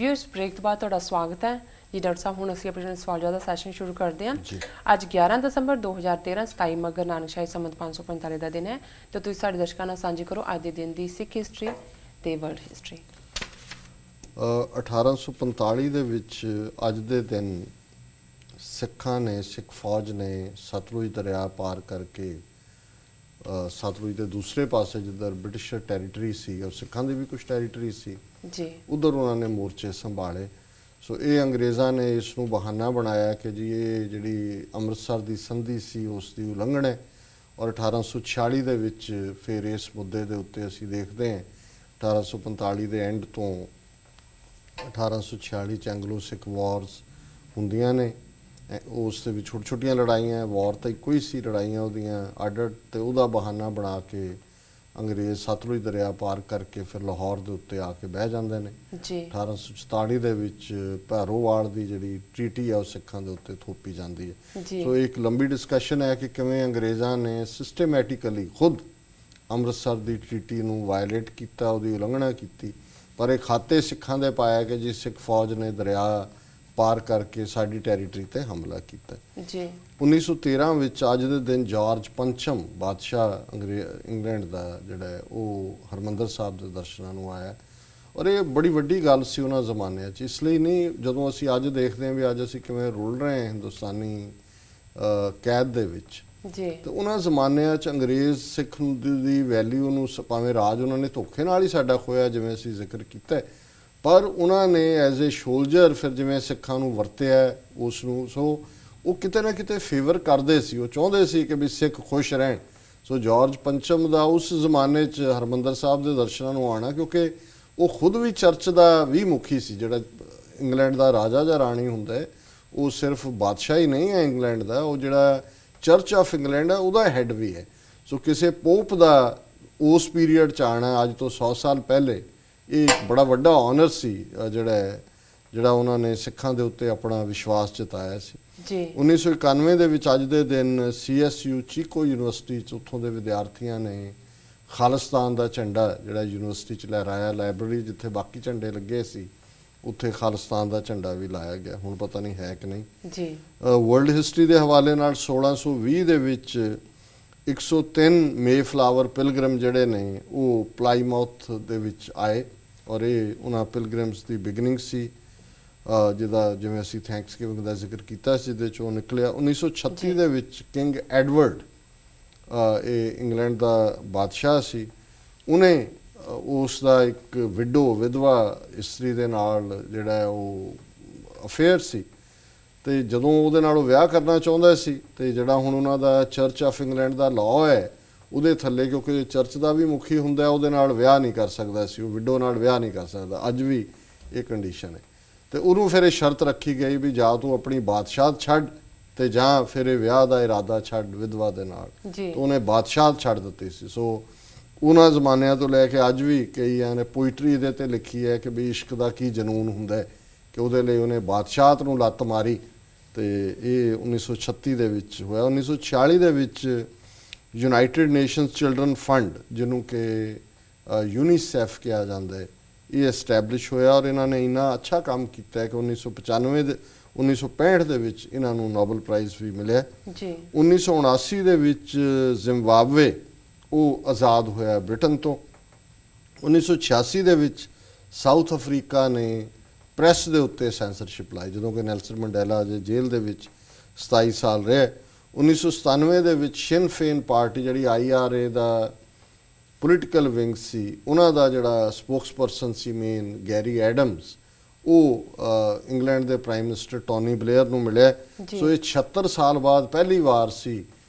Viewers break तो बाद तुहाडा स्वागत है जी डॉक्टर साहब। हुण असीं अपने सवाल जवाब दा सैशन शुरू करते हैं। अज 11 दसंबर 2013 27 मगर नानकशाही संमत 545 का दिन है। तो तुसीं साडे दर्शकां नाल सांझी करो अज दे दिन दी सिख हिस्टरी ते वर्ल्ड हिस्टरी। 1845 ਦੇ ਵਿੱਚ ਅੱਜ ਦੇ ਦਿਨ ਸਿੱਖਾਂ ਨੇ ਸਿੱਖ ਫੌਜ ਨੇ ਸਤਲੁਜ ਦਰਿਆ ਪਾਰ ਕਰਕੇ ਸਤਲੁਜ ਦੇ ਦੂਸਰੇ ਪਾਸੇ ਜਿੱਧਰ ਬ੍ਰਿਟਿਸ਼ ਟੈਰੀਟਰੀ ਸੀ ਔਰ ਸਿੱਖਾਂ ਦੀ ਵੀ ਕੁਝ ਟੈਰੀਟਰੀ ਸੀ ਜੀ ਉਧਰ ਉਹਨਾਂ ਨੇ ਮੋਰਚੇ ਸੰਭਾਲੇ। ਸੋ ਇਹ ਅੰਗਰੇਜ਼ਾਂ ਨੇ ਇਸ ਨੂੰ ਬਹਾਨਾ ਬਣਾਇਆ ਕਿ ਜੀ ਇਹ ਜਿਹੜੀ ਅੰਮ੍ਰਿਤਸਰ ਦੀ ਸੰਧੀ ਸੀ ਉਸ ਦੀ ਉਲੰਘਣਾ ਹੈ। ਔਰ 1846 ਦੇ ਵਿੱਚ ਫਿਰ ਇਸ ਮੁੱਦੇ ਦੇ ਉੱਤੇ ਅਸੀਂ ਦੇਖਦੇ ਹਾਂ 1845 ਦੇ ਐਂਡ ਤੋਂ 1846 ਚ ਐਂਗਲੋ ਸਿੱਖ ਵਾਰਸ ਹੁੰਦੀਆਂ ਨੇ। ਉਸ ਦੇ ਵਿੱਚ ਛੋਟੀ ਛੋਟੀਆਂ ਲੜਾਈਆਂ, ਵਾਰ ਤਾਂ ਇੱਕੋ ਹੀ ਸੀ, ਲੜਾਈਆਂ ਉਹਦੀਆਂ ਅੱਡ ਅੱਡ, ਅਤੇ ਉਹਦਾ ਬਹਾਨਾ ਬਣਾ ਕੇ ਅੰਗਰੇਜ਼ ਸਤਲੁਜ ਦਰਿਆ ਪਾਰ ਕਰਕੇ ਫਿਰ ਲਾਹੌਰ ਦੇ ਉੱਤੇ ਆ ਕੇ ਬਹਿ ਜਾਂਦੇ ਨੇ। 1844 ਦੇ ਵਿੱਚ ਭੈਰੋਵਾਲ ਦੀ ਜਿਹੜੀ ਟ੍ਰੀਟੀ ਆ ਉਹ ਸਿੱਖਾਂ ਦੇ ਉੱਤੇ ਥੋਪੀ ਜਾਂਦੀ ਹੈ। ਸੋ ਇੱਕ ਲੰਬੀ ਡਿਸਕਸ਼ਨ ਹੈ ਕਿ ਕਿਵੇਂ ਅੰਗਰੇਜ਼ਾਂ ਨੇ ਸਿਸਟੇਮੈਟਿਕਲੀ ਖੁਦ ਅੰਮ੍ਰਿਤਸਰ ਦੀ ਟ੍ਰੀਟੀ ਨੂੰ ਵਾਇਲੇਟ ਕੀਤਾ, ਉਹਦੀ ਉਲੰਘਣਾ ਕੀਤੀ, ਪਰ ਇਹ ਖਾਤੇ ਸਿੱਖਾਂ ਦੇ ਪਾਇਆ ਕਿ ਜੀ ਸਿੱਖ ਫੌਜ ਨੇ ਦਰਿਆ ਪਾਰ ਕਰਕੇ ਸਾਡੀ ਟੈਰੀਟਰੀ 'ਤੇ ਹਮਲਾ ਕੀਤਾ। 1913 ਵਿੱਚ ਅੱਜ ਦੇ ਦਿਨ ਜਾਰਜ ਪੰਚਮ ਬਾਦਸ਼ਾਹ ਇੰਗਲੈਂਡ ਦਾ ਜਿਹੜਾ ਹੈ ਉਹ ਹਰਿਮੰਦਰ ਸਾਹਿਬ ਦੇ ਦਰਸ਼ਨਾਂ ਨੂੰ ਆਇਆ। ਔਰ ਇਹ ਬੜੀ ਵੱਡੀ ਗੱਲ ਸੀ ਉਹਨਾਂ ਜ਼ਮਾਨਿਆਂ 'ਚ। ਇਸ ਲਈ ਨਹੀਂ, ਜਦੋਂ ਅਸੀਂ ਅੱਜ ਦੇਖਦੇ ਹਾਂ ਵੀ ਅੱਜ ਅਸੀਂ ਕਿਵੇਂ ਰੁਲ ਰਹੇ ਹਾਂ ਹਿੰਦੁਸਤਾਨੀ ਕੈਦ ਦੇ ਵਿੱਚ, ਤੇ ਉਹਨਾਂ ਜ਼ਮਾਨਿਆਂ 'ਚ ਅੰਗਰੇਜ਼ ਸਿੱਖ ਦੀ ਵੈਲਿਊ ਨੂੰ ਭਾਵੇਂ ਰਾਜ ਉਹਨਾਂ ਨੇ ਧੋਖੇ ਨਾਲ ਹੀ ਸਾਡਾ ਖੋਇਆ ਜਿਵੇਂ ਅਸੀਂ ਜ਼ਿਕਰ ਕੀਤਾ, ਪਰ ਉਹਨਾਂ ਨੇ ਐਜ਼ ਏ ਸੋਲਜਰ ਫਿਰ ਜਿਵੇਂ ਸਿੱਖਾਂ ਨੂੰ ਵਰਤਿਆ ਉਸ ਨੂੰ, ਸੋ ਉਹ ਕਿਤੇ ਨਾ ਕਿਤੇ ਫੇਵਰ ਕਰਦੇ ਸੀ, ਉਹ ਚਾਹੁੰਦੇ ਸੀ ਕਿ ਵੀ ਸਿੱਖ ਖੁਸ਼ ਰਹਿਣ। ਸੋ ਜਾਰਜ ਪੰਚਮ ਦਾ ਉਸ ਜ਼ਮਾਨੇ 'ਚ ਹਰਿਮੰਦਰ ਸਾਹਿਬ ਦੇ ਦਰਸ਼ਨਾਂ ਨੂੰ ਆਉਣਾ, ਕਿਉਂਕਿ ਉਹ ਖੁਦ ਵੀ ਚਰਚ ਦਾ ਵੀ ਮੁਖੀ ਸੀ। ਜਿਹੜਾ ਇੰਗਲੈਂਡ ਦਾ ਰਾਜਾ ਜਾਂ ਰਾਣੀ ਹੁੰਦਾ ਹੈ ਉਹ ਸਿਰਫ ਬਾਦਸ਼ਾਹ ਹੀ ਨਹੀਂ ਹੈ ਇੰਗਲੈਂਡ ਦਾ, ਉਹ ਜਿਹੜਾ ਚਰਚ ਆਫ ਇੰਗਲੈਂਡ ਹੈ ਉਹਦਾ ਹੈਡ ਵੀ ਹੈ। ਸੋ ਕਿਸੇ ਪੋਪ ਦਾ ਉਸ ਪੀਰੀਅਡ 'ਚ ਆਉਣਾ ਅੱਜ ਤੋਂ 100 ਸਾਲ ਪਹਿਲੇ, ਇਹ ਇੱਕ ਬੜਾ ਵੱਡਾ ਆਨਰ ਸੀ ਜਿਹੜਾ ਉਹਨਾਂ ਨੇ ਸਿੱਖਾਂ ਦੇ ਉੱਤੇ ਆਪਣਾ ਵਿਸ਼ਵਾਸ ਜਤਾਇਆ ਸੀ। 1991 ਦੇ ਵਿੱਚ ਅੱਜ ਦੇ ਦਿਨ CSU ਚੀਕੋ ਯੂਨੀਵਰਸਿਟੀ 'ਚ ਉੱਥੋਂ ਦੇ ਵਿਦਿਆਰਥੀਆਂ ਨੇ ਖਾਲਿਸਤਾਨ ਦਾ ਝੰਡਾ ਜਿਹੜਾ ਯੂਨੀਵਰਸਿਟੀ 'ਚ ਲਹਿਰਾਇਆ। ਲਾਇਬ੍ਰੇਰੀ ਜਿੱਥੇ ਬਾਕੀ ਝੰਡੇ ਲੱਗੇ ਸੀ ਉੱਥੇ ਖਾਲਿਸਤਾਨ ਦਾ ਝੰਡਾ ਵੀ ਲਾਇਆ ਗਿਆ। ਹੁਣ ਪਤਾ ਨਹੀਂ ਹੈ ਕਿ ਨਹੀਂ। ਵਰਲਡ ਹਿਸਟਰੀ ਦੇ ਹਵਾਲੇ ਨਾਲ 1620 ਦੇ ਵਿੱਚ 103 ਮੇਫਲਾਵਰ ਪਿਲਗ੍ਰਿਮ ਜਿਹੜੇ ਨੇ ਉਹ ਪਲਾਈਮਾਊਥ ਦੇ ਵਿੱਚ ਆਏ, ਔਰ ਇਹ ਉਹਨਾਂ ਪਿਲਗ੍ਰਿਮਸ ਦੀ ਬਿਗਨਿੰਗ ਸੀ ਜਿਹਦਾ ਜਿਵੇਂ ਅਸੀਂ ਥੈਂਕਸਗਿਵਿੰਗ ਦਾ ਜ਼ਿਕਰ ਕੀਤਾ ਸੀ, ਜਿਹਦੇ 'ਚੋਂ ਨਿਕਲਿਆ। 1936 ਦੇ ਵਿੱਚ ਕਿੰਗ ਐਡਵਰਡ, ਇਹ ਇੰਗਲੈਂਡ ਦਾ ਬਾਦਸ਼ਾਹ ਸੀ, ਉਹਨੇ ਉਸ ਦਾ ਇੱਕ ਵਿਧਵਾ ਇਸਤਰੀ ਦੇ ਨਾਲ ਜਿਹੜਾ ਉਹ ਅਫੇਅਰ ਸੀ, ਅਤੇ ਜਦੋਂ ਉਹਦੇ ਨਾਲ ਉਹ ਵਿਆਹ ਕਰਨਾ ਚਾਹੁੰਦਾ ਸੀ, ਅਤੇ ਜਿਹੜਾ ਹੁਣ ਉਹਨਾਂ ਦਾ ਚਰਚ ਆਫ ਇੰਗਲੈਂਡ ਦਾ ਲਾਅ ਹੈ ਉਹਦੇ ਥੱਲੇ, ਕਿਉਂਕਿ ਚਰਚ ਦਾ ਵੀ ਮੁਖੀ ਹੁੰਦਾ ਉਹਦੇ ਨਾਲ ਵਿਆਹ ਨਹੀਂ ਕਰ ਸਕਦਾ ਸੀ, ਉਹ ਵਿਡੋ ਨਾਲ ਵਿਆਹ ਨਹੀਂ ਕਰ ਸਕਦਾ। ਅੱਜ ਵੀ ਇਹ ਕੰਡੀਸ਼ਨ ਹੈ। ਅਤੇ ਉਹਨੂੰ ਫਿਰ ਇਹ ਸ਼ਰਤ ਰੱਖੀ ਗਈ ਵੀ ਜਾਂ ਤੂੰ ਆਪਣੀ ਬਾਦਸ਼ਾਹਤ ਛੱਡ ਅਤੇ ਜਾਂ ਫਿਰ ਇਹ ਵਿਆਹ ਦਾ ਇਰਾਦਾ ਛੱਡ ਵਿਧਵਾ ਦੇ ਨਾਲ। ਤਾਂ ਉਹਨੇ ਬਾਦਸ਼ਾਹਤ ਛੱਡ ਦਿੱਤੀ ਸੀ। ਸੋ ਉਹਨਾਂ ਜ਼ਮਾਨਿਆਂ ਤੋਂ ਲੈ ਕੇ ਅੱਜ ਵੀ ਕਈਆਂ ਨੇ ਪੋਇਟਰੀ ਇਹਦੇ 'ਤੇ ਲਿਖੀ ਹੈ ਕਿ ਵੀ ਇਸ਼ਕ ਦਾ ਕੀ ਜਨੂਨ ਹੁੰਦਾ ਹੈ, ਕਿ ਉਹਦੇ ਲਈ ਉਹਨੇ ਬਾਦਸ਼ਾਹਤ ਨੂੰ ਲੱਤ ਮਾਰੀ। ਅਤੇ ਇਹ 1936 ਦੇ ਵਿੱਚ ਹੋਇਆ। 1946 ਦੇ ਵਿੱਚ ਯੂਨਾਈਟਿਡ ਨੇਸ਼ਨਸ ਚਿਲਡਰਨ ਫੰਡ, ਜਿਹਨੂੰ ਕਿ ਯੂਨੀਸੈਫ ਕਿਹਾ ਜਾਂਦਾ ਹੈ, ਇਹ ਐਸਟੈਬਲਿਸ਼ ਹੋਇਆ, ਔਰ ਇਹਨਾਂ ਨੇ ਇੰਨਾ ਅੱਛਾ ਕੰਮ ਕੀਤਾ ਹੈ ਕਿ 1965 ਦੇ ਵਿੱਚ ਇਹਨਾਂ ਨੂੰ ਨੋਬਲ ਪ੍ਰਾਈਜ਼ ਵੀ ਮਿਲਿਆ। 1979 ਦੇ ਵਿੱਚ ਜ਼ਿੰਬਾਬਵੇ ਉਹ ਆਜ਼ਾਦ ਹੋਇਆ ਬ੍ਰਿਟਨ ਤੋਂ। 1986 ਦੇ ਵਿੱਚ ਸਾਊਥ ਅਫਰੀਕਾ ਨੇ ਪ੍ਰੈਸ ਦੇ ਉੱਤੇ ਸੈਂਸਰਸ਼ਿਪ ਲਾਈ, ਜਦੋਂ ਕਿ ਨੈਲਸਨ ਮੰਡੇਲਾ ਅਜੇ ਜੇਲ੍ਹ ਦੇ ਵਿੱਚ 27 ਸਾਲ ਰਹੇ। 1997 ਦੇ ਵਿੱਚ ਸ਼ਿਨ ਫੇਨ ਪਾਰਟੀ, ਜਿਹੜੀ IRA ਦਾ ਪੋਲੀਟੀਕਲ ਵਿੰਗ ਸੀ, ਉਹਨਾਂ ਦਾ ਜਿਹੜਾ ਸਪੋਕਸਪਰਸਨ ਸੀ ਮੇਨ ਗੈਰੀ ਐਡਮਸ, ਉਹ ਇੰਗਲੈਂਡ ਦੇ ਪ੍ਰਾਈਮ ਮਿਨਿਸਟਰ ਟੋਨੀ ਬਲੇਅਰ ਨੂੰ ਮਿਲਿਆ। ਸੋ ਇਹ 76 ਸਾਲ ਬਾਅਦ ਪਹਿਲੀ ਵਾਰ ਸੀ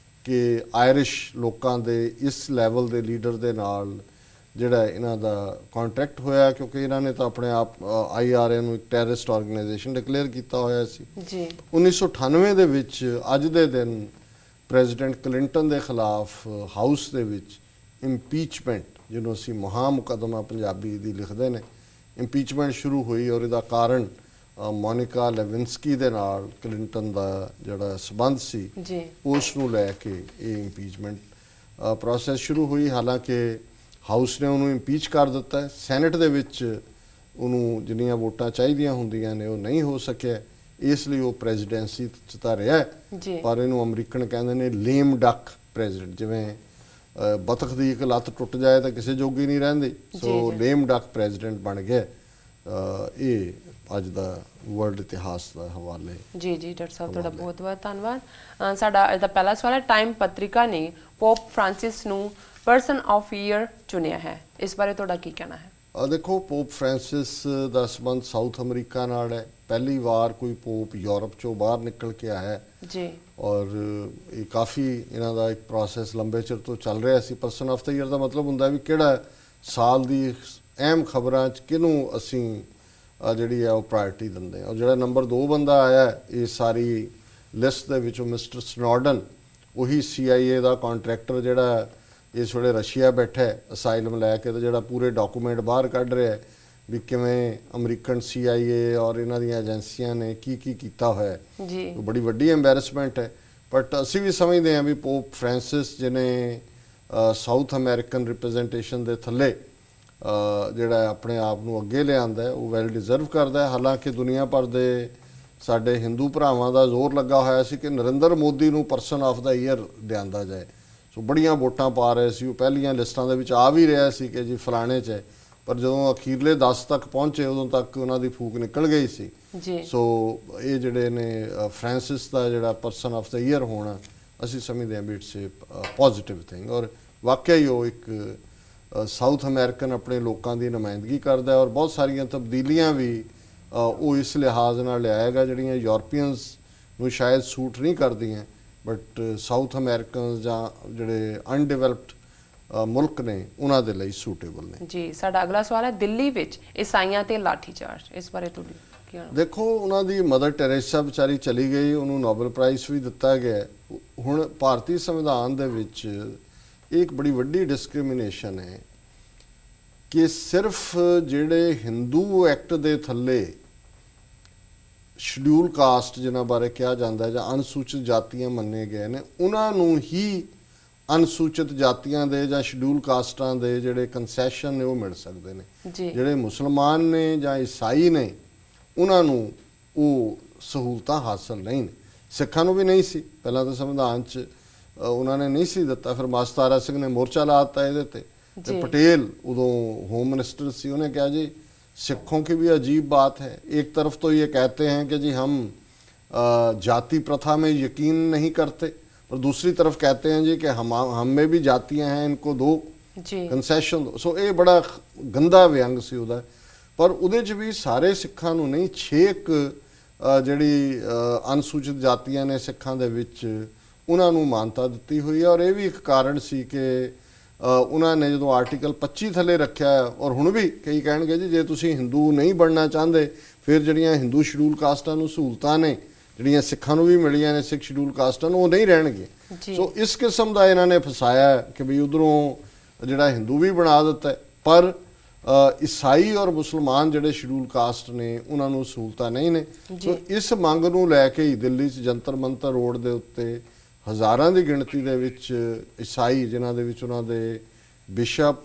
ਕਿ ਆਇਰਿਸ਼ ਲੋਕਾਂ ਦੇ ਇਸ ਲੈਵਲ ਦੇ ਲੀਡਰ ਦੇ ਨਾਲ ਜਿਹੜਾ ਇਹਨਾਂ ਦਾ ਕੰਟੈਕਟ ਹੋਇਆ, ਕਿਉਂਕਿ ਇਹਨਾਂ ਨੇ ਤਾਂ ਆਪਣੇ ਆਪ IRA ਨੂੰ ਇੱਕ ਟੈਰਰਿਸਟ ਆਰਗੇਨਾਈਜੇਸ਼ਨ ਡਿਕਲੇਅਰ ਕੀਤਾ ਹੋਇਆ ਸੀ। 1998 ਦੇ ਵਿੱਚ ਅੱਜ ਦੇ ਦਿਨ ਪ੍ਰੈਜ਼ੀਡੈਂਟ ਕਲਿੰਟਨ ਦੇ ਖਿਲਾਫ ਹਾਊਸ ਦੇ ਵਿੱਚ ਇੰਪੀਚਮੈਂਟ, ਜਿਹਨੂੰ ਅਸੀਂ ਮਹਾ ਮੁਕੱਦਮਾ ਪੰਜਾਬੀ ਦੀ ਲਿਖਦੇ ਨੇ, ਇੰਪੀਚਮੈਂਟ ਸ਼ੁਰੂ ਹੋਈ। ਔਰ ਇਹਦਾ ਕਾਰਨ ਮੋਨਿਕਾ ਲੈਵਿੰਸਕੀ ਦੇ ਨਾਲ ਕਲਿੰਟਨ ਦਾ ਜਿਹੜਾ ਸਬੰਧ ਸੀ ਉਸ ਨੂੰ ਲੈ ਕੇ ਇਹ ਇੰਪੀਚਮੈਂਟ ਪ੍ਰੋਸੈਸ ਸ਼ੁਰੂ ਹੋਈ। ਹਾਲਾਂਕਿ ਹਾਊਸ ਨੇ ਉਹਨੂੰ ਇੰਪੀਚ ਕਰ ਦਿੱਤਾ ਹੈ। ਸੈਨੇਟ ਦੇ ਵਿੱਚ ਉਹਨੂੰ ਜਿੰਨੀਆਂ ਵੋਟਾਂ ਚਾਹੀਦੀਆਂ ਹੁੰਦੀਆਂ ਨੇ ਉਹ ਨਹੀਂ ਹੋ ਸਕਿਆ, ਇਸ ਲਈ ਉਹ ਪ੍ਰੈਜ਼ੀਡੈਂਸੀ 'ਚ ਤਾਂ ਰਿਹਾ ਜੀ ਪਰ ਇਹਨੂੰ ਅਮਰੀਕਨ ਕਹਿੰਦੇ ਨੇ ਲੇਮ ਡਕ ਪ੍ਰੈਜ਼ੀਡੈਂਟ। ਜਿਵੇਂ ਬਤਖ ਦੀ ਇੱਕ ਲੱਤ ਟੁੱਟ ਜਾਏ ਤਾਂ ਕਿਸੇ ਜੋਗੀ ਨਹੀਂ ਰਹਿੰਦੀ, ਸੋ ਲੇਮ ਡਕ ਪ੍ਰੈਜ਼ੀਡੈਂਟ ਬਣ ਗਿਆ। ਇਹ ਅੱਜ ਦਾ ਵਰਲਡ ਇਤਿਹਾਸ ਦਾ ਹਵਾਲੇ। ਜੀ ਜੀ ਡਾਕਟਰ ਸਾਹਿਬ ਤੁਹਾਡਾ ਬਹੁਤ ਬਹੁਤ ਧੰਨਵਾਦ। ਸਾਡਾ ਅੱਜ ਦਾ ਪਹਿਲਾ ਸਵਾਲ ਹੈ, ਟਾਈਮ ਪੱਤਰਿਕਾ ਨੇ ਪੋਪ ਫ੍ਰਾਂਸਿਸ ਨੂੰ ਪਰਸਨ ਆਫ ਈਅਰ ਚੁਣਿਆ ਹੈ, ਇਸ ਬਾਰੇ ਤੁਹਾਡਾ ਕੀ ਕਹਿਣਾ ਹੈ? ਦੇਖੋ, ਪੋਪ ਫ੍ਰਾਂਸਿਸ ਦਾ ਸੰਬੰਧ ਸਾਊਥ ਅਮਰੀਕਾ ਨਾਲ ਹੈ। ਪਹਿਲੀ ਵਾਰ ਕੋਈ ਪੋਪ ਯੂਰਪ ਚੋਂ ਬਾਹਰ ਨਿਕਲ ਕੇ ਆਇਆ ਜੀ, ਔਰ ਇਹ ਕਾਫੀ ਇਹਨਾਂ ਦਾ ਇੱਕ ਪ੍ਰੋਸੈਸ ਲੰਬੇ ਚਿਰ ਤੋਂ ਚੱਲ ਰਿਹਾ ਸੀ। ਪਰਸਨ ਆਫ ਦਾ ਈਅਰ ਦਾ ਮਤਲਬ ਹੁੰਦਾ ਵੀ ਕਿਹੜਾ ਸਾਲ ਦੀ ਅਹਿਮ ਖਬਰਾਂ 'ਚ ਕਿਹਨੂੰ ਅਸੀਂ ਜਿਹੜੀ ਹੈ ਉਹ ਪ੍ਰਾਇਰਟੀ ਦਿੰਦੇ ਹਾਂ। ਔਰ ਜਿਹੜਾ ਨੰਬਰ 2 ਬੰਦਾ ਆਇਆ ਇਹ ਸਾਰੀ ਲਿਸਟ ਦੇ ਵਿੱਚੋਂ ਮਿਸਟਰ ਸਨੋਡਨ, ਉਹੀ CIA ਦਾ ਕੰਟਰੈਕਟਰ ਜਿਹੜਾ ਇਸ ਵੇਲੇ ਰਸ਼ੀਆ ਬੈਠਾ ਅਸਾਈਲਮ ਲੈ ਕੇ, ਤੇ ਜਿਹੜਾ ਪੂਰੇ ਡਾਕੂਮੈਂਟ ਬਾਹਰ ਕੱਢ ਰਿਹਾ ਵੀ ਕਿਵੇਂ ਅਮਰੀਕਨ CIA ਔਰ ਇਹਨਾਂ ਦੀਆਂ ਏਜੰਸੀਆਂ ਨੇ ਕੀ ਕੀਤਾ ਹੋਇਆ ਜੀ। ਬੜੀ ਵੱਡੀ ਐਮਬੈਰਸਮੈਂਟ ਹੈ। ਬਟ ਅਸੀਂ ਵੀ ਸਮਝਦੇ ਹਾਂ ਵੀ ਪੋਪ ਫ੍ਰਾਂਸਿਸ ਜਿਹਨੇ ਸਾਊਥ ਅਮਰੀਕਨ ਰਿਪਰੈਜ਼ੈਂਟੇਸ਼ਨ ਦੇ ਥੱਲੇ ਜਿਹੜਾ ਆਪਣੇ ਆਪ ਨੂੰ ਅੱਗੇ ਲਿਆਂਦਾ ਉਹ ਵੈਲ ਡਿਜ਼ਰਵ ਕਰਦਾ ਹੈ। ਹਾਲਾਂਕਿ ਦੁਨੀਆ ਭਰ ਦੇ ਸਾਡੇ ਹਿੰਦੂ ਭਰਾਵਾਂ ਦਾ ਜ਼ੋਰ ਲੱਗਾ ਹੋਇਆ ਸੀ ਕਿ ਨਰਿੰਦਰ ਮੋਦੀ ਨੂੰ ਪਰਸਨ ਆਫ ਦਾ ਈਅਰ ਲਿਆਂਦਾ ਜਾਏ, ਸੋ ਬੜੀਆਂ ਵੋਟਾਂ ਪਾ ਰਹੇ ਸੀ, ਉਹ ਪਹਿਲੀਆਂ ਲਿਸਟਾਂ ਦੇ ਵਿੱਚ ਆ ਵੀ ਰਿਹਾ ਸੀ ਕਿ ਜੀ ਫਲਾਣੇ 'ਚ ਹੈ, ਪਰ ਜਦੋਂ ਅਖੀਰਲੇ 10 ਤੱਕ ਪਹੁੰਚੇ ਉਦੋਂ ਤੱਕ ਉਹਨਾਂ ਦੀ ਫੂਕ ਨਿਕਲ ਗਈ ਸੀ ਜੀ। ਸੋ ਇਹ ਜਿਹੜੇ ਨੇ ਫ੍ਰਾਂਸਿਸ ਦਾ ਜਿਹੜਾ ਪਰਸਨ ਆਫ ਦਾ ਈਅਰ ਹੋਣਾ, ਅਸੀਂ ਸਮਝਦੇ ਹਾਂ ਵੀ ਇਟਸ ਏ ਪੋਜ਼ਿਟਿਵ ਥਿੰਗ। ਔਰ ਵਾਕਿਆ ਹੀ ਉਹ ਇੱਕ ਸਾਊਥ ਅਮਰੀਕਨ ਆਪਣੇ ਲੋਕਾਂ ਦੀ ਨੁਮਾਇੰਦਗੀ ਕਰਦਾ ਔਰ ਬਹੁਤ ਸਾਰੀਆਂ ਤਬਦੀਲੀਆਂ ਵੀ ਉਹ ਇਸ ਲਿਹਾਜ਼ ਨਾਲ ਲਿਆਏਗਾ ਜਿਹੜੀਆਂ ਯੂਰਪੀਅਨਸ ਨੂੰ ਸ਼ਾਇਦ ਸੂਟ ਨਹੀਂ ਕਰਦੀਆਂ, ਬਟ ਸਾਊਥ ਅਮਰੀਕਨਸ ਜਾਂ ਜਿਹੜੇ ਅਨਡਿਵੈਲਪਡ ਮੁਲਕ ਨੇ ਉਹਨਾਂ ਦੇ ਲਈ ਸੂਟੇਬਲ ਨੇ। ਜੀ, ਸਾਡਾ ਅਗਲਾ ਸਵਾਲ ਹੈ, ਦਿੱਲੀ ਵਿੱਚ ਈਸਾਈਆਂ ਤੇ ਲਾਠੀਚਾਰਜ, ਇਸ ਬਾਰੇ ਤੁਹਾਡੀ ਕੀ ਕਹਿਣਾ? ਦੇਖੋ, ਉਹਨਾਂ ਦੀ ਮਦਰ ਟੈਰੇਸਾ ਵਿਚਾਰੀ ਚਲੀ ਗਈ, ਉਹਨੂੰ ਨੋਬਲ ਪ੍ਰਾਈਜ਼ ਵੀ ਦਿੱਤਾ ਗਿਆ। ਹੁਣ ਭਾਰਤੀ ਸੰਵਿਧਾਨ ਦੇ ਵਿੱਚ ਇਹ ਇੱਕ ਬੜੀ ਵੱਡੀ ਡਿਸਕ੍ਰਿਮੀਨੇਸ਼ਨ ਹੈ ਕਿ ਸਿਰਫ ਜਿਹੜੇ ਹਿੰਦੂ ਐਕਟ ਦੇ ਥੱਲੇ ਸ਼ਡਿਊਲ ਕਾਸਟ ਜਿਨ੍ਹਾਂ ਬਾਰੇ ਕਿਹਾ ਜਾਂਦਾ ਜਾਂ ਅਨੁਸੂਚਿਤ ਜਾਤੀਆਂ ਮੰਨੇ ਗਏ ਨੇ, ਉਹਨਾਂ ਨੂੰ ਹੀ ਅਨੁਸੂਚਿਤ ਜਾਤੀਆਂ ਦੇ ਜਾਂ ਸ਼ਡਿਊਲ ਕਾਸਟਾਂ ਦੇ ਜਿਹੜੇ ਕੰਸੈਸ਼ਨ ਨੇ ਉਹ ਮਿਲ ਸਕਦੇ ਨੇ। ਜਿਹੜੇ ਮੁਸਲਮਾਨ ਨੇ ਜਾਂ ਈਸਾਈ ਨੇ ਉਹਨਾਂ ਨੂੰ ਉਹ ਸਹੂਲਤਾਂ ਹਾਸਲ ਨਹੀਂ ਨੇ। ਸਿੱਖਾਂ ਨੂੰ ਵੀ ਨਹੀਂ ਸੀ, ਪਹਿਲਾਂ ਤਾਂ ਸੰਵਿਧਾਨ 'ਚ ਉਹਨਾਂ ਨੇ ਨਹੀਂ ਸੀ ਦਿੱਤਾ, ਫਿਰ ਮਾਸਟਰ ਸਿੰਘ ਨੇ ਮੋਰਚਾ ਲਾ ਦਿੱਤਾ ਇਹਦੇ ਤੇ पटेल उदों होम मिनिस्टर सी, उन्हें कहा जी सिखों की भी अजीब बात है, एक तरफ तो ये कहते हैं कि जी हम जाति प्रथा में यकीन नहीं करते, और दूसरी तरफ कहते हैं जी कि हम में भी जातियां हैं, इनको दो कंसैशन दो। सो ये बड़ा गंदा व्यंग सी उहदा, पर उहदे च भी सारे सिखां नूं नहीं, 6 ਜਿਹੜੀ ਅਨੁਸੂਚਿਤ ਜਾਤੀਆਂ ਨੇ ਸਿੱਖਾਂ ਦੇ ਵਿੱਚ ਉਹਨਾਂ ਨੂੰ ਮਾਨਤਾ ਦਿੱਤੀ ਹੋਈ ਹੈ। ਔਰ ਇਹ ਵੀ ਇੱਕ ਕਾਰਨ ਸੀ ਕਿ ਉਹਨਾਂ ਨੇ ਜਦੋਂ ਆਰਟੀਕਲ 25 ਥੱਲੇ ਰੱਖਿਆ, ਔਰ ਹੁਣ ਵੀ ਕਈ ਕਹਿਣਗੇ ਜੀ ਜੇ ਤੁਸੀਂ ਹਿੰਦੂ ਨਹੀਂ ਬਣਨਾ ਚਾਹੁੰਦੇ ਫਿਰ ਜਿਹੜੀਆਂ ਹਿੰਦੂ ਸ਼ਡਿਊਲ ਕਾਸਟਾਂ ਨੂੰ ਸਹੂਲਤਾਂ ਨੇ ਜਿਹੜੀਆਂ ਸਿੱਖਾਂ ਨੂੰ ਵੀ ਮਿਲੀਆਂ ਨੇ, ਸਿੱਖ ਸ਼ਡਿਊਲ ਕਾਸਟਾਂ ਨੂੰ, ਉਹ ਨਹੀਂ ਰਹਿਣਗੇ। ਸੋ ਇਸ ਕਿਸਮ ਦਾ ਇਹਨਾਂ ਨੇ ਫਸਾਇਆ ਕਿ ਵੀ ਉਧਰੋਂ ਜਿਹੜਾ ਹਿੰਦੂ ਵੀ ਬਣਾ ਦਿੱਤਾ, ਪਰ ਈਸਾਈ ਔਰ ਮੁਸਲਮਾਨ ਜਿਹੜੇ ਸ਼ਡਿਊਲ ਕਾਸਟ ਨੇ ਉਹਨਾਂ ਨੂੰ ਸਹੂਲਤਾਂ ਨਹੀਂ ਨੇ। ਸੋ ਇਸ ਮੰਗ ਨੂੰ ਲੈ ਕੇ ਹੀ ਦਿੱਲੀ 'ਚ ਜੰਤਰ ਮੰਤਰ ਰੋਡ ਦੇ ਉੱਤੇ ਹਜ਼ਾਰਾਂ ਦੀ ਗਿਣਤੀ ਦੇ ਵਿੱਚ ਈਸਾਈ, ਜਿਨ੍ਹਾਂ ਦੇ ਵਿੱਚ ਉਹਨਾਂ ਦੇ ਬਿਸ਼ਪ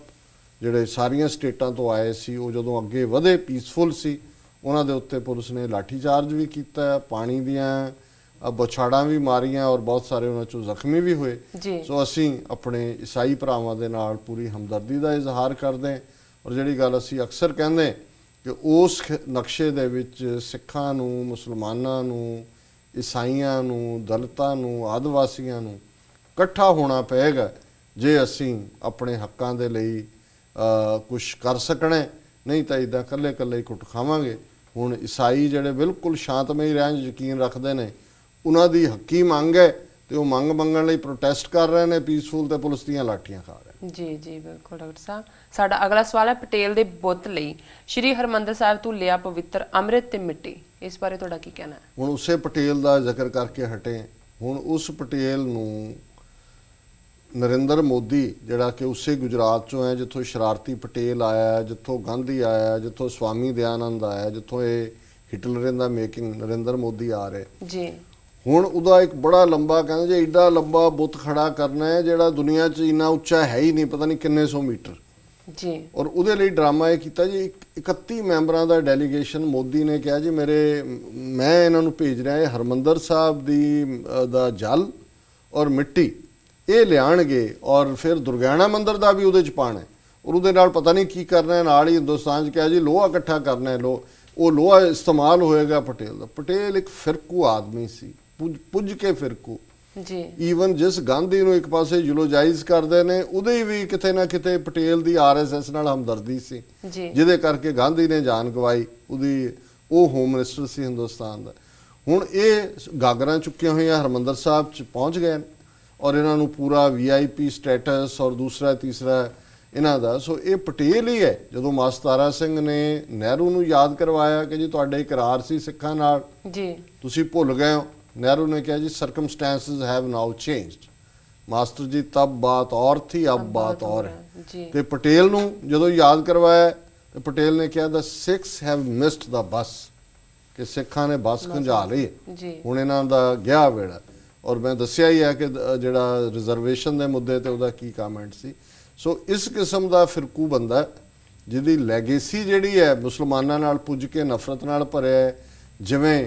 ਜਿਹੜੇ ਸਾਰੀਆਂ ਸਟੇਟਾਂ ਤੋਂ ਆਏ ਸੀ, ਉਹ ਜਦੋਂ ਅੱਗੇ ਵਧੇ ਪੀਸਫੁਲ ਸੀ, ਉਹਨਾਂ ਦੇ ਉੱਤੇ ਪੁਲਿਸ ਨੇ ਲਾਠੀ ਚਾਰਜ ਵੀ ਕੀਤਾ, ਪਾਣੀ ਦੀਆਂ ਬੌਛਾੜਾਂ ਵੀ ਮਾਰੀਆਂ, ਔਰ ਬਹੁਤ ਸਾਰੇ ਉਹਨਾਂ 'ਚੋਂ ਜ਼ਖਮੀ ਵੀ ਹੋਏ। ਸੋ ਅਸੀਂ ਆਪਣੇ ਈਸਾਈ ਭਰਾਵਾਂ ਦੇ ਨਾਲ ਪੂਰੀ ਹਮਦਰਦੀ ਦਾ ਇਜ਼ਹਾਰ ਕਰਦੇ, ਔਰ ਜਿਹੜੀ ਗੱਲ ਅਸੀਂ ਅਕਸਰ ਕਹਿੰਦੇ ਕਿ ਉਸ ਨਕਸ਼ੇ ਦੇ ਵਿੱਚ ਸਿੱਖਾਂ ਨੂੰ, ਮੁਸਲਮਾਨਾਂ ਨੂੰ, ਈਸਾਈਆਂ ਨੂੰ, ਦਲਿਤਾਂ ਨੂੰ, ਆਦਿਵਾਸੀਆਂ ਨੂੰ ਇਕੱਠਾ ਹੋਣਾ ਪਏਗਾ ਜੇ ਅਸੀਂ ਆਪਣੇ ਹੱਕਾਂ ਦੇ ਲਈ ਕੁਛ ਕਰ ਸਕਣਾ, ਨਹੀਂ ਤਾਂ ਇੱਦਾਂ ਇਕੱਲੇ ਇਕੱਲੇ ਹੀ ਕੁੱਟ ਖਾਵਾਂਗੇ। ਹੁਣ ਈਸਾਈ ਜਿਹੜੇ ਬਿਲਕੁਲ ਸ਼ਾਂਤਮਈ ਰਹਿਣ ਯਕੀਨ ਰੱਖਦੇ ਨੇ, ਉਹਨਾਂ ਦੀ ਹੱਕੀ ਮੰਗ ਹੈ ਤੇ ਉਹ ਮੰਗ ਮੰਗਣ ਲਈ ਪ੍ਰੋਟੈਸਟ ਕਰ ਰਹੇ ਨੇ ਪੀਸਫੁਲ, ਤੇ ਪੁਲਿਸ ਦੀਆਂ ਲਾਠੀਆਂ ਖਾ ਰਹੇ। ਜੀ ਜੀ ਬਿਲਕੁਲ ਡਾਕਟਰ ਸਾਹਿਬ। ਸਾਡਾ ਅਗਲਾ ਸਵਾਲ ਹੈ, ਪਟੇਲ ਦੇ ਬੁੱਤ ਲਈ ਸ਼੍ਰੀ ਹਰਮੰਦਰ ਸਾਹਿਬ ਤੋਂ ਲਿਆ ਪਵਿੱਤਰ ਅੰਮ੍ਰਿਤ ਤੇ ਮਿੱਟੀ, ਇਸ ਬਾਰੇ ਤੁਹਾਡਾ ਕੀ ਕਹਿਣਾ ਹੈ? ਹੁਣ ਉਸੇ ਪਟੇਲ ਦਾ ਜ਼ਿਕਰ ਕਰਕੇ ਹਟੇ, ਹੁਣ ਉਸ ਪਟੇਲ ਨੂੰ ਨਰਿੰਦਰ ਮੋਦੀ ਜਿਹੜਾ ਕਿ ਉਸੇ ਗੁਜਰਾਤ ਚੋਂ ਹੈ ਜਿੱਥੋਂ ਸ਼ਰਾਰਤੀ ਪਟੇਲ ਆਇਆ, ਜਿੱਥੋਂ ਗਾਂਧੀ ਆਇਆ, ਜਿੱਥੋਂ ਸਵਾਮੀ ਦਇਆਨੰਦ ਆਇਆ, ਜਿੱਥੋਂ ਇਹ ਹਿਟਲਰ ਦਾ ਮੇਕਿੰਗ ਨਰਿੰਦਰ ਮੋਦੀ ਆ ਰਹੇ ਜੀ। ਹੁਣ ਉਹਦਾ ਇੱਕ ਬੜਾ ਲੰਬਾ, ਕਹਿੰਦੇ ਜੇ ਏਡਾ ਲੰਬਾ ਬੁੱਤ ਖੜਾ ਕਰਨਾ ਹੈ ਜਿਹੜਾ ਦੁਨੀਆ 'ਚ ਇੰਨਾ ਉੱਚਾ ਹੈ ਹੀ ਨਹੀਂ, ਪਤਾ ਨਹੀਂ ਕਿੰਨੇ 100 ਮੀਟਰ, ਜੀ ਔਰ ਉਹਦੇ ਲਈ ਡਰਾਮਾ ਇਹ ਕੀਤਾ ਜੀ 31 ਮੈਂਬਰਾਂ ਦਾ ਡੈਲੀਗੇਸ਼ਨ ਮੋਦੀ ਨੇ ਕਿਹਾ ਜੀ ਮੈਂ ਇਹਨਾਂ ਨੂੰ ਭੇਜ ਰਿਹਾ ਇਹ ਹਰਮੰਦਰ ਸਾਹਿਬ ਦਾ ਜਲ ਔਰ ਮਿੱਟੀ ਇਹ ਲਿਆਣਗੇ ਔਰ ਫਿਰ ਦੁਰਗਿਆਣਾ ਮੰਦਿਰ ਦਾ ਵੀ ਉਹਦੇ ਚ ਪਾਣਾ ਔਰ ਉਹਦੇ ਨਾਲ ਪਤਾ ਨਹੀਂ ਕੀ ਕਰਨਾ ਹੈ। ਨਾਲ ਹੀ ਹਿੰਦੁਸਤਾਨ 'ਚ ਕਿਹਾ ਜੀ ਲੋਹਾ ਇਕੱਠਾ ਕਰਨਾ ਹੈ, ਉਹ ਲੋਹਾ ਇਸਤੇਮਾਲ ਹੋਏਗਾ ਪਟੇਲ ਦਾ। ਪਟੇਲ ਇੱਕ ਫਿਰਕੂ ਆਦਮੀ ਸੀ, ਪੁੱਜ ਕੇ ਫਿਰਕੂ ਜੀ। ਈਵਨ ਜਿਸ ਗਾਂਧੀ ਨੂੰ ਇੱਕ ਪਾਸੇ ਯੂਲੋਜਾਈਜ਼ ਕਰਦੇ ਨੇ ਉਹਦੇ ਵੀ ਕਿਤੇ ਨਾ ਕਿਤੇ ਪਟੇਲ ਦੀ ਆਰਐਸਐਸ ਨਾਲ ਹਮਦਰਦੀ ਸੀ, ਜਿਹਦੇ ਕਰਕੇ ਗਾਂਧੀ ਨੇ ਜਾਨ ਗਵਾਈ। ਉਹ ਹੋਮ ਮਿਨਿਸਟਰ ਸੀ ਹਿੰਦੁਸਤਾਨ ਦਾ। ਹੁਣ ਇਹ ਗਾਗਰਾਂ ਚੁੱਕੀਆਂ ਹੋਈਆਂ ਹਰਮੰਦਰ ਸਾਹਿਬ 'ਚ ਪਹੁੰਚ ਗਏ ਨੇ ਔਰ ਇਹਨਾਂ ਨੂੰ ਪੂਰਾ VIP ਸਟੇਟਸ ਔਰ ਦੂਸਰਾ ਤੀਸਰਾ ਇਹਨਾਂ ਦਾ। ਸੋ ਇਹ ਪਟੇਲ ਹੀ ਹੈ। ਜਦੋਂ ਮਾਸਟਰ ਤਾਰਾ ਸਿੰਘ ਨੇ ਨਹਿਰੂ ਨੂੰ ਯਾਦ ਕਰਵਾਇਆ ਕਿ ਜੀ ਤੁਹਾਡੇ ਇਕਰਾਰ ਸੀ ਸਿੱਖਾਂ ਨਾਲ ਜੀ, ਤੁਸੀਂ ਭੁੱਲ ਗਏ ਹੋ, ਨਹਿਰੂ ने कहा जी circumstances have now changed. Master ji तब बात और थी अब बात और है। ਤੇ ਪਟੇਲ ਨੂੰ ਜਦੋਂ ਯਾਦ ਕਰਵਾਇਆ ਤੇ ਪਟੇਲ ਨੇ ਕਿਹਾ ਦ ਸਿਕਸ ਹੈਵ ਮਿਸਡ ਦਾ ਬੱਸ, ਕਿ ਸਿੱਖਾਂ ਨੇ ਬੱਸ ਖੰਝਾ ਲਈ ਹੁਣ ਇਹਨਾਂ ਦਾ ਗਿਆ ਵੇੜਾ। ਔਰ ਮੈਂ ਦੱਸਿਆ ਹੀ ਹੈ ਕਿ ਜਿਹੜਾ ਰਿਜ਼ਰਵੇਸ਼ਨ ਦੇ ਮੁੱਦੇ ਤੇ ਉਹਦਾ ਕੀ ਕਮੈਂਟ ਸੀ। ਸੋ ਇਸ ਕਿਸਮ ਦਾ ਫਿਰਕੂ ਬੰਦਾ ਜਿਹਦੀ ਲੈਗੇਸੀ ਜਿਹੜੀ ਹੈ ਮੁਸਲਮਾਨਾਂ ਨਾਲ ਪੁੱਜ ਕੇ ਨਫ਼ਰਤ ਨਾਲ ਭਰਿਆ ਹੈ। ਜਿਵੇਂ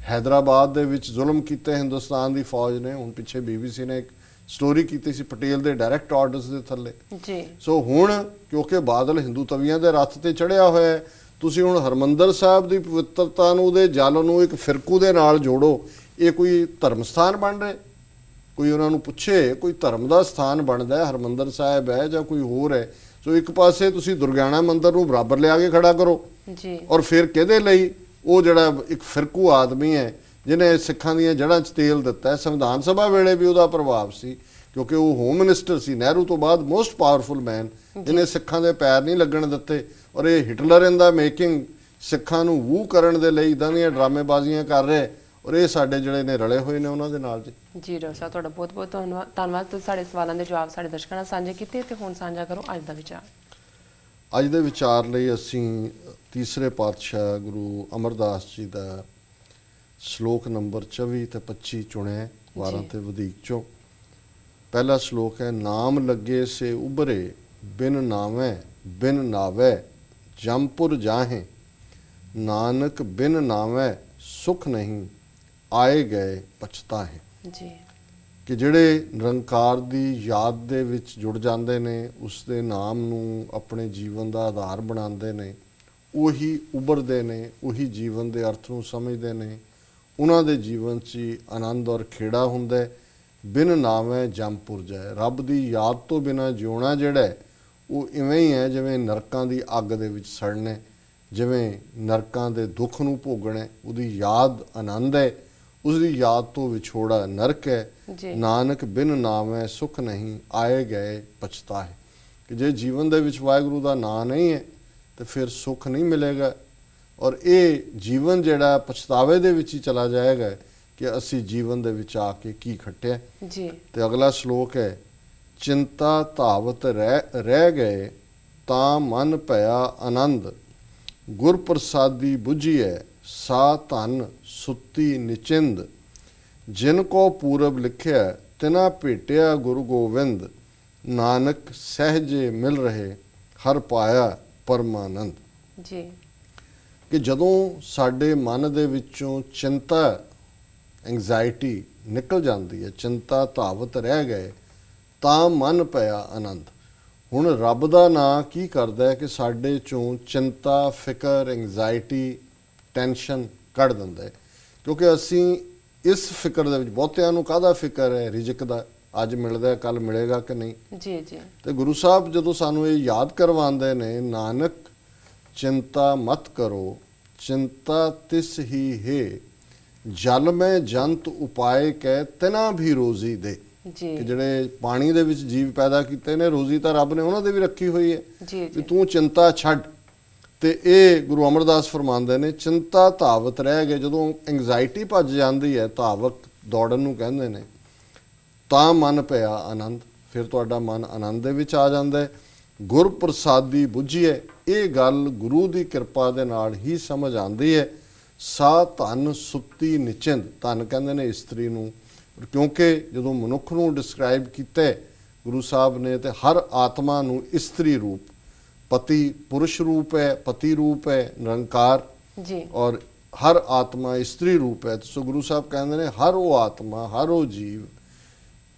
हैदराबाद ਦੇ ਵਿੱਚ ਜ਼ੁਲਮ ਕੀਤੇ ਹਿੰਦੁਸਤਾਨ ਦੀ ਫੌਜ ਨੇ। ਹੁਣ ਪਿੱਛੇ BBC ਨੇ ਇੱਕ ਸਟੋਰੀ ਕੀਤੀ ਸੀ ਪਟੇਲ ਦੇ ਡਾਇਰੈਕਟ ਆਰਡਰਸ ਦੇ ਥੱਲੇ ਜੀ। ਸੋ ਹੁਣ ਕਿਉਂਕਿ ਬਾਦਲ ਹਿੰਦੂ ਤਵੀਆਂ ਦੇ ਰੱਥ ਤੇ ਚੜਿਆ ਹੋਇਆ ਹੈ, ਤੁਸੀਂ ਹੁਣ ਹਰਮੰਦਰ ਸਾਹਿਬ ਦੀ ਪਵਿੱਤਰਤਾ ਨੂੰ ਉਹਦੇ ਜਲ ਨੂੰ ਇੱਕ ਫਿਰਕੂ ਦੇ ਨਾਲ ਜੋੜੋ। ਇਹ ਕੋਈ ਧਰਮ ਸਥਾਨ ਬਣ ਰਿਹਾ? ਕੋਈ ਉਹਨਾਂ ਨੂੰ ਪੁੱਛੇ ਕੋਈ ਧਰਮ ਦਾ ਸਥਾਨ ਬਣਦਾ ਹੈ, ਹਰਮੰਦਰ ਸਾਹਿਬ ਹੈ ਜਾਂ ਕੋਈ ਹੋਰ ਹੈ? ਸੋ ਇੱਕ ਪਾਸੇ ਤੁਸੀਂ ਦੁਰਗਿਆਣਾ ਮੰਦਿਰ ਨੂੰ ਬਰਾਬਰ ਲਿਆ ਕੇ ਖੜਾ ਕਰੋ ਜੀ, ਔਰ ਫਿਰ ਕਿਹਦੇ ਲਈ? ਉਹ ਜਿਹੜਾ ਇੱਕ ਫਿਰਕੂ ਆਦਮੀ ਹੈ ਜਿਹਨੇ ਸਿੱਖਾਂ ਦੀਆਂ ਜੜ੍ਹਾਂ 'ਚ ਤੇਲ ਦਿੱਤਾ। ਸੰਵਿਧਾਨ ਸਭਾ ਵੇਲੇ ਵੀ ਉਹਦਾ ਪ੍ਰਭਾਵ ਸੀ ਕਿਉਂਕਿ ਉਹ ਹੋਮ ਮਿਨਿਸਟਰ ਸੀ ਨਹਿਰੂ ਤੋਂ ਬਾਅਦ ਮੋਸਟ ਪਾਵਰਫੁਲ ਮੈਨ, ਜਿਹਨੇ ਸਿੱਖਾਂ ਦੇ ਪੈਰ ਨਹੀਂ ਲੱਗਣ ਦਿੱਤੇ। ਔਰ ਇਹ ਹਿਟਲਰ ਇਨ ਦਾ ਮੇਕਿੰਗ ਸਿੱਖਾਂ ਨੂੰ ਵੂ ਕਰਨ ਦੇ ਲਈ ਇਦਾਂ ਦੀਆਂ ਡਰਾਮੇਬਾਜ਼ੀਆਂ ਕਰ ਰਹੇ। ਔਰ ਇਹ ਸਾਡੇ ਜਿਹੜੇ ਨੇ ਰਲੇ ਹੋਏ ਨੇ ਉਹਨਾਂ ਦੇ ਨਾਲ ਜੀ। ਡਾਕਟਰ ਸਾਹਿਬ ਤੁਹਾਡਾ ਬਹੁਤ ਬਹੁਤ ਧੰਨਵਾਦ। ਤੁਸੀਂ ਸਾਡੇ ਸਵਾਲਾਂ ਦੇ ਜਵਾਬ ਸਾਡੇ ਦਰਸ਼ਕਾਂ ਨਾਲ ਸਾਂਝੇ ਕੀਤੇ ਤੇ ਹੁਣ ਸਾਂਝਾ ਕਰੋ ਅੱਜ ਦਾ ਵਿਚਾਰ। ਅੱਜ ਦੇ ਵਿਚਾਰ ਲਈ ਅਸੀਂ ਤੀਸਰੇ ਪਾਤਸ਼ਾਹ ਗੁਰੂ ਅਮਰਦਾਸ ਜੀ ਦਾ ਸ਼ਲੋਕ ਨੰਬਰ 24 ਤੇ 25 ਚੁਣਿਆ 12 ਤੇ ਵਧੇਕ ਚੋਂ। ਪਹਿਲਾ ਸ਼ਲੋਕ ਹੈ ਨਾਮ ਲੱਗੇ ਸੇ ਉਬਰੇ ਬਿਨ ਨਾਵੇਂ ਬਿਨ ਨਾਵੇ ਜੰਪੁਰ ਜਾਹੇ ਨਾਨਕ ਬਿਨ ਨਾਵੇਂ ਸੁਖ ਨਹੀਂ ਆਏ ਗਏ ਪਛਤਾਹੇ। ਜੀ, ਕਿ ਜਿਹੜੇ ਨਿਰੰਕਾਰ ਦੀ ਯਾਦ ਦੇ ਵਿੱਚ ਜੁੜ ਜਾਂਦੇ ਨੇ, ਉਸ ਦੇ ਨਾਮ ਨੂੰ ਆਪਣੇ ਜੀਵਨ ਦਾ ਆਧਾਰ ਬਣਾਉਂਦੇ ਨੇ, ਉਹੀ ਉਭਰਦੇ ਨੇ, ਉਹੀ ਜੀਵਨ ਦੇ ਅਰਥ ਨੂੰ ਸਮਝਦੇ ਨੇ। ਉਹਨਾਂ ਦੇ ਜੀਵਨ 'ਚ ਆਨੰਦ ਔਰ ਖੇੜਾ ਹੁੰਦਾ। ਬਿਨ ਨਾਵੇਂ ਜੰਪੁਰ ਜਾਏ, ਰੱਬ ਦੀ ਯਾਦ ਤੋਂ ਬਿਨਾਂ ਜਿਉਣਾ ਜਿਹੜਾ ਉਹ ਇਵੇਂ ਹੀ ਹੈ ਜਿਵੇਂ ਨਰਕਾਂ ਦੀ ਅੱਗ ਦੇ ਵਿੱਚ ਸੜਨਾ, ਜਿਵੇਂ ਨਰਕਾਂ ਦੇ ਦੁੱਖ ਨੂੰ ਭੋਗਣਾ। ਉਹਦੀ ਯਾਦ ਆਨੰਦ ਹੈ, ਉਸਦੀ ਯਾਦ ਤੋਂ ਵਿਛੋੜਾ ਨਰਕ ਹੈ। ਨਾਨਕ ਬਿਨ ਨਾਵੇਂ ਸੁਖ ਨਹੀਂ ਆਏ ਗਏ ਪਛਤਾਹੇ। ਕਿ ਜੇ ਜੀਵਨ ਦੇ ਵਿੱਚ ਵਾਹਿਗੁਰੂ ਦਾ ਨਾਂ ਨਹੀਂ ਹੈ ਤੇ ਫਿਰ ਸੁੱਖ ਨਹੀਂ ਮਿਲੇਗਾ ਔਰ ਇਹ ਜੀਵਨ ਜਿਹੜਾ ਪਛਤਾਵੇ ਦੇ ਵਿੱਚ ਹੀ ਚਲਾ ਜਾਏਗਾ ਕਿ ਅਸੀਂ ਜੀਵਨ ਦੇ ਵਿੱਚ ਆ ਕੇ ਕੀ ਖੱਟਿਆ ਜੀ। ਤੇ ਅਗਲਾ ਸ਼ਲੋਕ ਹੈ ਚਿੰਤਾ ਧਾਵਤ ਰਹਿ ਗਏ ਤਾਂ ਮਨ ਭਇਆ ਆਨੰਦ ਗੁਰ ਪ੍ਰਸਾਦੀ ਬੁਝੀਐ ਸਾ ਧਨ ਸੁੱਤੀ ਨਿਚਿੰਦ ਜਿਨ ਕੋ ਪੂਰਬ ਲਿਖਿਆ ਤਿਨਾ ਭੇਟਿਆ ਗੁਰੂ ਗੋਬਿੰਦ ਨਾਨਕ ਸਹਿਜੇ ਮਿਲ ਰਹੇ ਹਰ ਪਾਇਆ ਪਰਮਾਨੰਦ। ਜੀ, ਕਿ ਜਦੋਂ ਸਾਡੇ ਮਨ ਦੇ ਵਿੱਚੋਂ ਚਿੰਤਾ ਐਂਗਜ਼ਾਇਟੀ ਨਿਕਲ ਜਾਂਦੀ ਹੈ, ਚਿੰਤਾ ਧਾਵਤ ਰਹਿ ਗਏ ਤਾਂ ਮਨ ਪਿਆ ਆਨੰਦ। ਹੁਣ ਰੱਬ ਦਾ ਨਾਂ ਕੀ ਕਰਦਾ ਹੈ ਕਿ ਸਾਡੇ ਚੋਂ ਚਿੰਤਾ ਫਿਕਰ ਐਂਗਜ਼ਾਇਟੀ ਟੈਨਸ਼ਨ ਕੱਢ ਦਿੰਦਾ ਹੈ। ਕਿਉਂਕਿ ਅਸੀਂ ਇਸ ਫਿਕਰ ਦੇ ਵਿੱਚ ਬਹੁਤਿਆਂ ਨੂੰ ਕਾਹਦਾ ਫਿਕਰ ਹੈ? ਰਿਜ਼ਕ ਦਾ, ਅੱਜ ਮਿਲਦਾ ਕੱਲ ਮਿਲੇਗਾ ਕਿ ਨਹੀਂ। ਜੀ ਜੀ। ਤੇ ਗੁਰੂ ਸਾਹਿਬ ਜਦੋਂ ਸਾਨੂੰ ਇਹ ਯਾਦ ਕਰਵਾਉਂਦੇ ਨੇ ਨਾਨਕ ਚਿੰਤਾ ਮਤ ਕਰੋ ਚਿੰਤਾ ਤਿਸ ਹੀ ਹੈ ਜਲ ਮੈਂ ਜੰਤ ਉਪਾਏ ਕਹਿ ਤਿਨਾ ਵੀ ਰੋਜ਼ੀ ਦੇ। ਕਿ ਜਿਹੜੇ ਪਾਣੀ ਦੇ ਵਿੱਚ ਜੀਵ ਪੈਦਾ ਕੀਤੇ ਨੇ ਰੋਜ਼ੀ ਤਾਂ ਰੱਬ ਨੇ ਉਹਨਾਂ ਦੇ ਵੀ ਰੱਖੀ ਹੋਈ ਹੈ ਵੀ ਤੂੰ ਚਿੰਤਾ ਛੱਡ। ਤੇ ਇਹ ਗੁਰੂ ਅਮਰਦਾਸ ਫਰਮਾਉਂਦੇ ਨੇ ਚਿੰਤਾ ਧਾਵਤ ਰਹਿ ਗਏ। ਜਦੋਂ ਐਂਗਜ਼ਾਇਟੀ ਭੱਜ ਜਾਂਦੀ ਹੈ, ਧਾਵਤ ਦੌੜਨ ਨੂੰ ਕਹਿੰਦੇ ਨੇ, ਤਾਂ ਮਨ ਪਿਆ ਆਨੰਦ, ਫਿਰ ਤੁਹਾਡਾ ਮਨ ਆਨੰਦ ਦੇ ਵਿੱਚ ਆ ਜਾਂਦਾ ਹੈ। ਗੁਰ ਪ੍ਰਸਾਦੀ ਬੁਝੀਏ, ਇਹ ਗੱਲ ਗੁਰੂ ਦੀ ਕਿਰਪਾ ਦੇ ਨਾਲ ਹੀ ਸਮਝ ਆਉਂਦੀ ਹੈ। ਸਾ ਧਨ ਸੁੱਤੀ ਨਿਚਿੰਦ, ਧਨ ਕਹਿੰਦੇ ਨੇ ਇਸਤਰੀ ਨੂੰ, ਕਿਉਂਕਿ ਜਦੋਂ ਮਨੁੱਖ ਨੂੰ ਡਿਸਕ੍ਰਾਈਬ ਕੀਤਾ ਗੁਰੂ ਸਾਹਿਬ ਨੇ ਤੇ ਹਰ ਆਤਮਾ ਨੂੰ ਇਸਤਰੀ ਰੂਪ पति पुरुष रूप है, पति रूप है निरंकार, जी और हर आत्मा स्त्री रूप है। तो सो गुरु साहब कहते हैं हर वो आत्मा हर वो जीव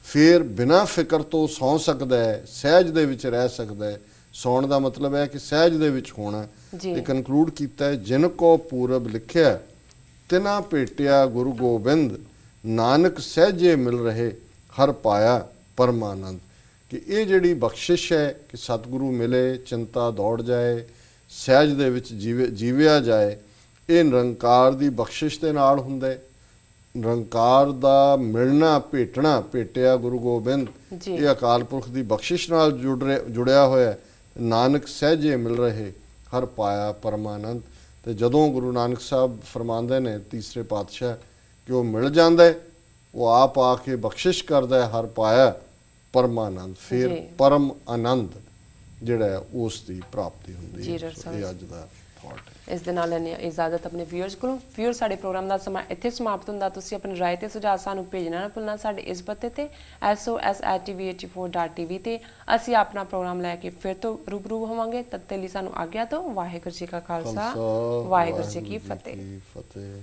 फिर बिना फिक्र तो सौ सकता है, सहज दे विच रह सकता है। सौण का मतलब है कि सहज दे विच होना। जी ये कनक्लूड किया है, जिन को पूरब लिखिया तिना भेटिया गुरु गोबिंद, नानक सहजे मिल रहे हर पाया परमानंद। कि ये जिहड़ी बख्शिश है कि सतगुरु मिले, चिंता दौड़ जाए, सहज दे विच जीविया जाए, ये निरंकार दी बख्शिश दे नाल हुंदा है। निरंकार दा मिलना भेटना, भेटिया गुरु गोबिंद, जी ये अकाल पुरख दी बख्शिश नाल जुड़िया होया है। नानक सहजे मिल रहे हर पाया परमानंद। तो जदों गुरु नानक साहब फरमांदे ने तीसरे पातशाह कि वो मिल जाता है, वो आप आके बख्शिश करता है हर पाया परमानंद, फिर जी। परम आनंद जिहड़ा है उस दी प्राप्ति हुंदी जी है। डॉक्टर सो ये अज दा थॉट है। ਇਸ ਦੇ ਨਾਲ ਲੈਂਦੇ ਹਾਂ ਇਜਾਜ਼ਤ ਆਪਣੇ ਵਿਊਅਰਸ ਕੋਲੋਂ। ਵਿਊਅਰ ਸਾਡੇ ਪ੍ਰੋਗਰਾਮ ਦਾ ਸਮਾਂ ਇੱਥੇ ਸਮਾਪਤ ਹੁੰਦਾ। ਤੁਸੀਂ ਆਪਣੀ ਰਾਏ ਤੇ ਸੁਝਾਅ ਸਾਨੂੰ ਭੇਜਣਾ ਨਾ ਭੁੱਲਣਾ ਸਾਡੇ ਇਸ ਪਤੇ ਤੇ sos@tv84.tv ਤੇ। ਅਸੀਂ ਆਪਣਾ ਪ੍ਰੋਗਰਾਮ ਲੈ ਕੇ ਫਿਰ ਤੋਂ ਰੂਬਰੂ ਹੋਵਾਂਗੇ। ਤਦ ਤੱਕ ਲਈ ਸਾਨੂੰ ਆਗਿਆ ਦਿਓ। ਵਾਹਿਗੁਰੂ ਜੀ ਕਾ ਖਾਲਸਾ, ਵਾਹਿਗੁਰੂ ਜੀ ਕੀ ਫਤਿਹ। ਫਤਿਹ।